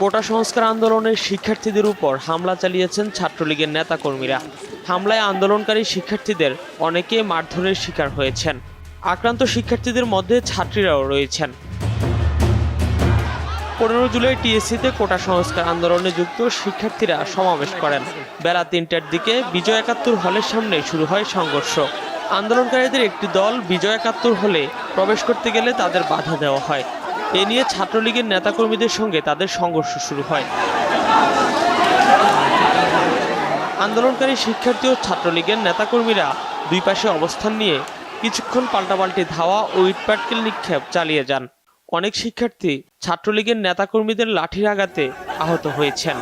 কোটা সংস্কার আন্দোলনের শিক্ষার্থীদের উপর হামলা চালিয়েছেন ছাত্রলীগের নেতাকর্মীরা। হামলায় আন্দোলনকারী শিক্ষার্থীদের অনেকে মারধরের শিকার হয়েছেন। আক্রান্ত শিক্ষার্থীদের মধ্যে ছাত্রীরাও রয়েছেন। 15 জুলাই টিএসসিতে কোটা সংস্কার আন্দোলনে যুক্ত শিক্ষার্থীরা সমাবেশ করেন। বেলা ৩টার দিকে বিজয় একাত্তর হলের সামনে শুরু হয় সংঘর্ষ। আন্দোলনকারীদের একটি দল বিজয় একাত্তর হলে প্রবেশ করতে গেলে তাদের বাধা দেওয়া হয়। এ নিয়ে ছাত্রলীগের নেতাকর্মীদের সঙ্গে তাদের সংঘর্ষ শুরু হয়। আন্দোলনকারী শিক্ষার্থী ও ছাত্রলীগের নেতাকর্মীরা দুই পাশে অবস্থান নিয়ে কিছুক্ষণ পাল্টাপাল্টি ধাওয়া ও ইটপাটকেল নিক্ষেপ চালিয়ে যান। অনেক শিক্ষার্থী ছাত্রলীগের নেতাকর্মীদের লাঠির আঘাতে আহত হয়েছেন।